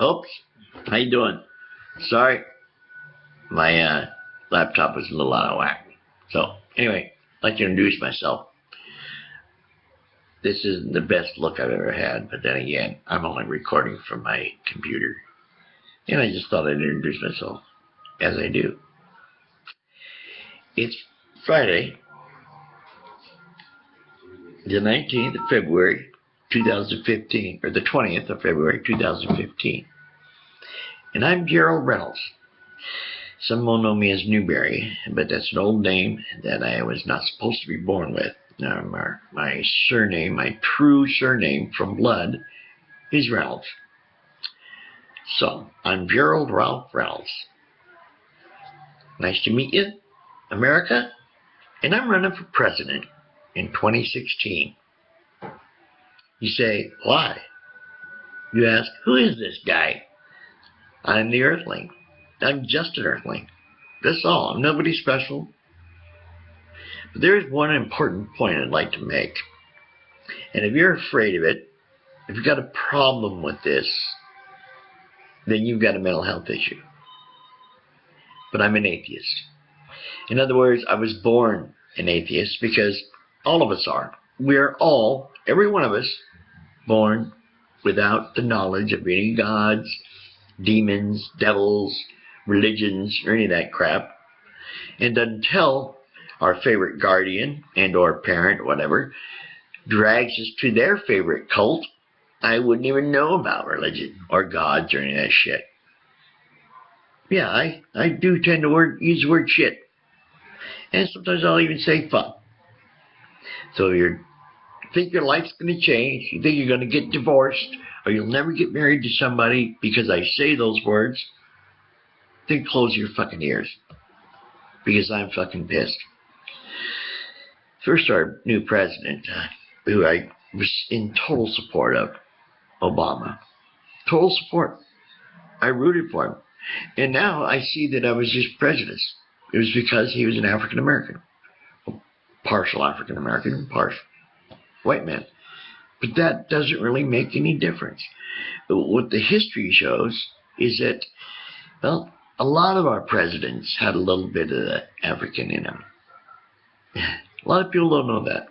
Oops. How you doing? Sorry, my laptop was a little out of whack. So anyway, I'd like to introduce myself. This isn't the best look I've ever had, but then again, I'm only recording from my computer. And I just thought I'd introduce myself, as I do. It's Friday, the 19th of February, 2015, or the 20th of February, 2015. And I'm Gerald Reynolds. Some will know me as Newberry, but that's an old name that I was not supposed to be born with. My surname, my true surname from blood, is Reynolds. So, I'm Gerald Ralph Reynolds. Nice to meet you, America. And I'm running for president in 2016. You say, why? You ask, who is this guy? I'm the Earthling. I'm just an Earthling. That's all. I'm nobody special. But there is one important point I'd like to make. And if you're afraid of it, if you've got a problem with this, then you've got a mental health issue. But I'm an atheist. In other words, I was born an atheist because all of us are. We are all, every one of us, born without the knowledge of any gods, demons, devils, religions, or any of that crap. And until our favorite guardian and or parent, whatever, drags us to their favorite cult, I wouldn't even know about religion or gods or any of that shit. Yeah, I do tend to use the word shit. And sometimes I'll even say fuck. So if you think your life's going to change, you think you're going to get divorced, or you'll never get married to somebody because I say those words, then close your fucking ears. Because I'm fucking pissed. First, our new president, who I was in total support of, Obama. Total support. I rooted for him. And now I see that I was just prejudiced. It was because he was an African American. Partial African American, partial white man. But that doesn't really make any difference. What the history shows is that, well, a lot of our presidents had a little bit of the African in them. A lot of people don't know that.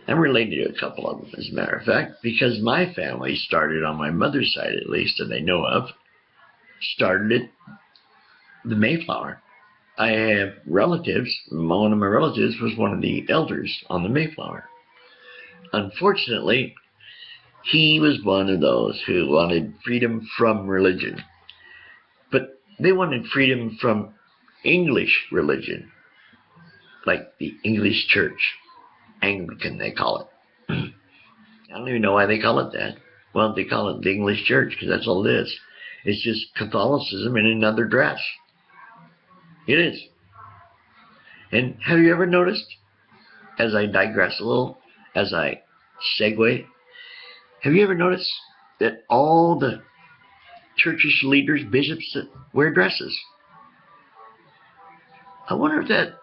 I'm related to a couple of them, as a matter of fact, because my family started, on my mother's side at least, that I know of, started at the Mayflower. I have relatives. One of my relatives was one of the elders on the Mayflower. Unfortunately, he was one of those who wanted freedom from religion. But they wanted freedom from English religion, like the English church. Anglican, they call it. I don't even know why they call it that. Well, they call it the English church because that's all it is. It's just Catholicism in another dress. It is. And have you ever noticed, as I digress a little, as I segue, have you ever noticed that all the churchish leaders, bishops, wear dresses? I wonder if that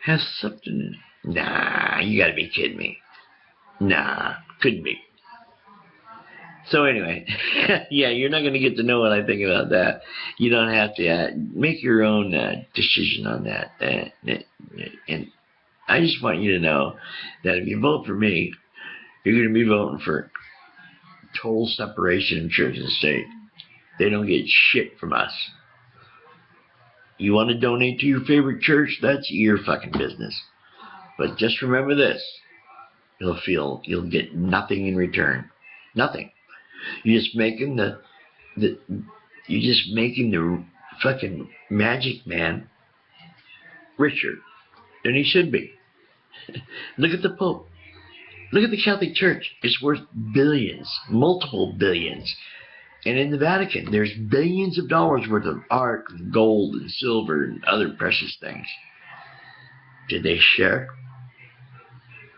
has something. Nah, you gotta be kidding me. Nah, couldn't be. So anyway, yeah, you're not gonna get to know what I think about that. You don't have to make your own decision on that. And I just want you to know that if you vote for me, you're gonna be voting for total separation of church and state. They don't get shit from us. You want to donate to your favorite church? That's your fucking business. But just remember this. You'll get nothing in return. Nothing. You're just making the fucking magic man richer than he should be. Look at the Pope. Look at the Catholic Church. It's worth billions, multiple billions. And in the Vatican, there's billions of dollars worth of art, and gold, and silver, and other precious things. Did they share?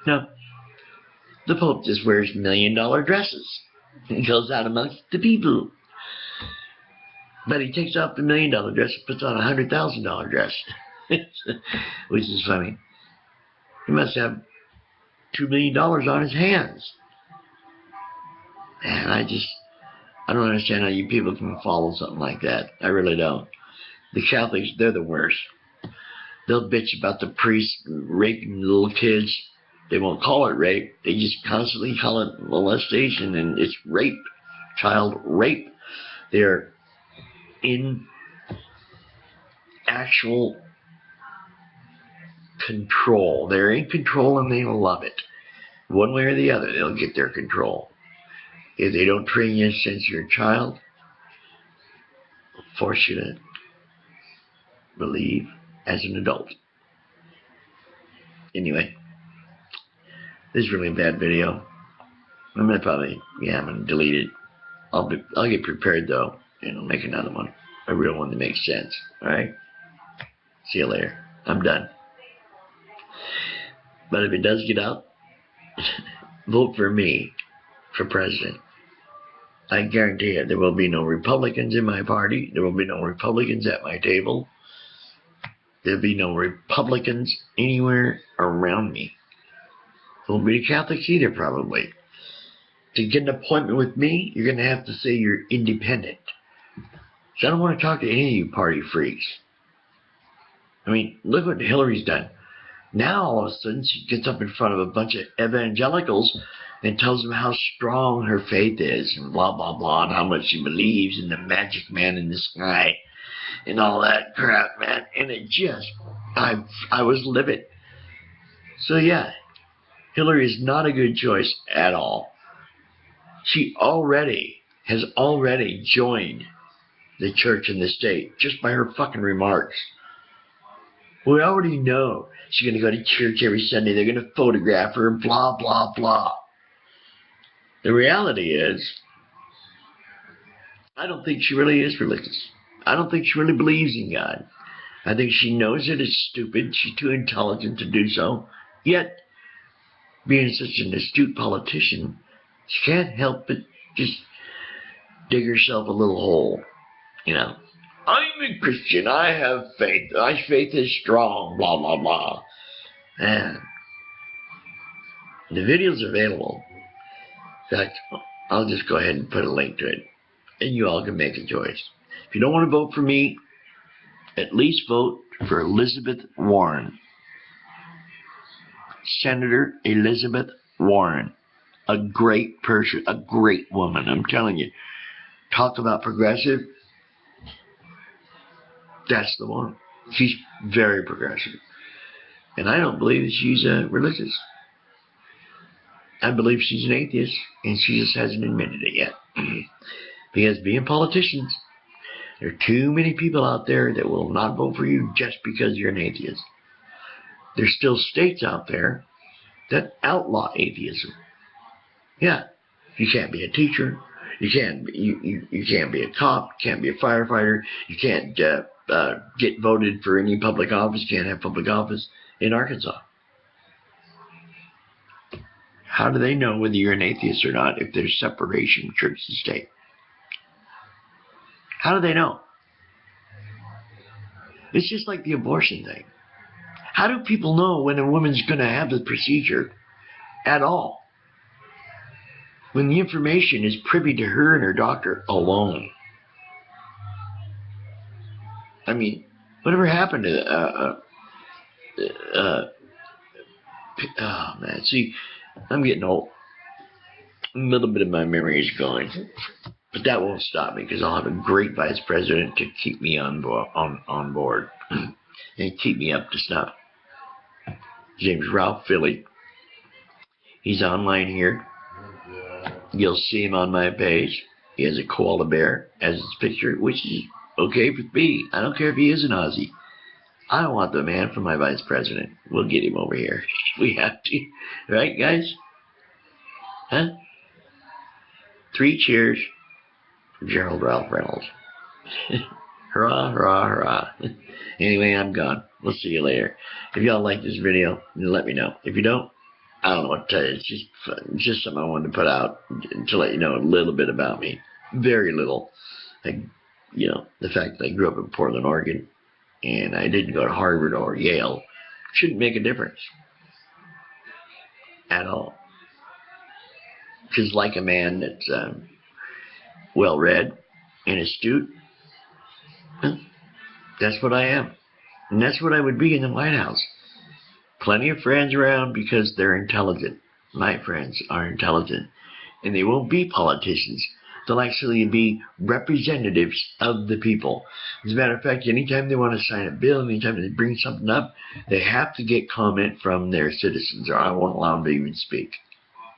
No. The Pope just wears $1 million dresses. He goes out amongst the people. But he takes off the $1 million dress and puts on a $100,000 dress. Which is funny. He must have $2 million on his hands. And I just I don't understand how you people can follow something like that. I really don't. The Catholics, they're the worst. They'll bitch about the priests raping little kids. They won't call it rape. They just constantly call it molestation, and it's rape. Child rape. They're in actual control. They're in control, and they love it. One way or the other, they'll get their control. If they don't train you since you're a child, they'll force you to believe as an adult. Anyway, this is really a bad video. I'm gonna probably, I'm gonna delete it. I'll get prepared though, and I'll make another one, a real one that makes sense. All right. See you later. I'm done. But if it does get out, vote for me for president. I guarantee you, there will be no Republicans in my party. There will be no Republicans at my table. There'll be no Republicans anywhere around me. There won't be the Catholics either, probably. To get an appointment with me, you're going to have to say you're independent. So I don't want to talk to any of you party freaks. I mean, look what Hillary's done. Now, all of a sudden, she gets up in front of a bunch of evangelicals and tells them how strong her faith is, and blah, blah, blah, and how much she believes in the magic man in the sky, and all that crap, man. And it just, I was livid. So, yeah, Hillary is not a good choice at all. She has already joined the church and the state just by her fucking remarks. We already know she's going to go to church every Sunday. They're going to photograph her, blah, blah, blah. The reality is, I don't think she really is religious. I don't think she really believes in God. I think she knows it is stupid. She's too intelligent to do so. Yet, being such an astute politician, she can't help but just dig herself a little hole, you know. I'm a Christian. I have faith. My faith is strong. Blah, blah, blah. And the video's available. In fact, I'll just go ahead and put a link to it. And you all can make a choice. If you don't want to vote for me, at least vote for Elizabeth Warren. Senator Elizabeth Warren. A great person. A great woman. I'm telling you. Talk about progressive. That's the one. She's very progressive. And I don't believe that she's religious. I believe she's an atheist, and she just hasn't admitted it yet. Because being politicians, there are too many people out there that will not vote for you just because you're an atheist. There's still states out there that outlaw atheism. Yeah, you can't be a teacher. You can't be a cop. You can't be a firefighter. You can't get voted for any public office. You can't have public office in Arkansas. How do they know whether you're an atheist or not if there's separation of church and state? How do they know? It's just like the abortion thing. How do people know when a woman's going to have the procedure at all? When the information is privy to her and her doctor alone. I mean, whatever happened to oh man, see, I'm getting old. A little bit of my memory is going, but that won't stop me because I'll have a great vice president to keep me on board and keep me up to snuff. His name's Ralph Philly. He's online here. You'll see him on my page. He has a koala bear as his picture, which is okay with me. I don't care if he is an Aussie. I want the man for my vice president. We'll get him over here. We have to. Right, guys? Huh? 3 cheers for Gerald Ralph Reynolds. Hurrah, hurrah, hurrah. Anyway, I'm gone. We'll see you later. If y'all like this video, let me know. If you don't, I don't know what to tell you. It's just something I wanted to put out to let you know a little bit about me. Very little. Like, you know, the fact that I grew up in Portland, Oregon, and I didn't go to Harvard or Yale shouldn't make a difference at all. Just like a man that's well-read, and astute. That's what I am. And that's what I would be in the White House. Plenty of friends around because they're intelligent. My friends are intelligent. And they won't be politicians. They'll actually be representatives of the people. As a matter of fact, anytime they want to sign a bill, anytime they bring something up, they have to get comment from their citizens, or I won't allow them to even speak.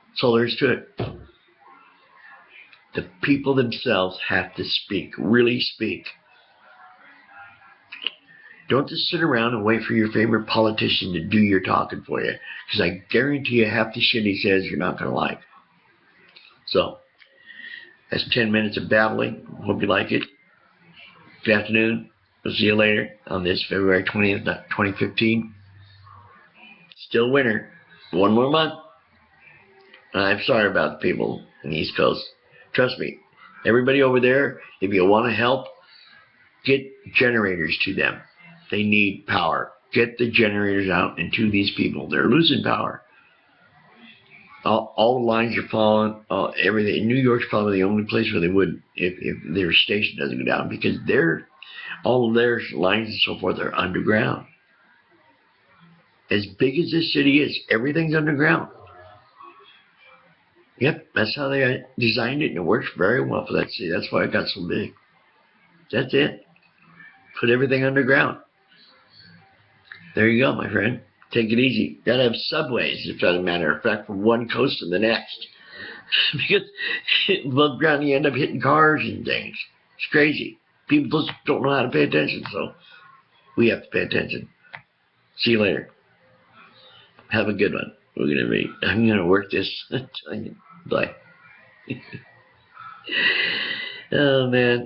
That's all there is to it. The people themselves have to speak, really speak. Don't just sit around and wait for your favorite politician to do your talking for you, because I guarantee you half the shit he says you're not going to like. So, that's 10 minutes of babbling. Hope you like it. Good afternoon. We'll see you later on this February 20th, 2015. Still winter. One more month. I'm sorry about the people in the East Coast. Trust me. Everybody over there, if you want to help, get generators to them. They need power. Get the generators out and to these people. They're losing power. All the lines are falling. Everything. New York's probably the only place where they would if their station doesn't go down, because all of their lines and so forth are underground. As big as this city is, everything's underground. Yep, that's how they designed it, and it works very well for that city. That's why it got so big. That's it. Put everything underground. There you go, my friend. Take it easy. Gotta have subways, as a matter of fact, from one coast to the next. Because above ground you end up hitting cars and things. It's crazy. People just don't know how to pay attention, so we have to pay attention. See you later. Have a good one. I'm gonna work this. Bye. Oh man.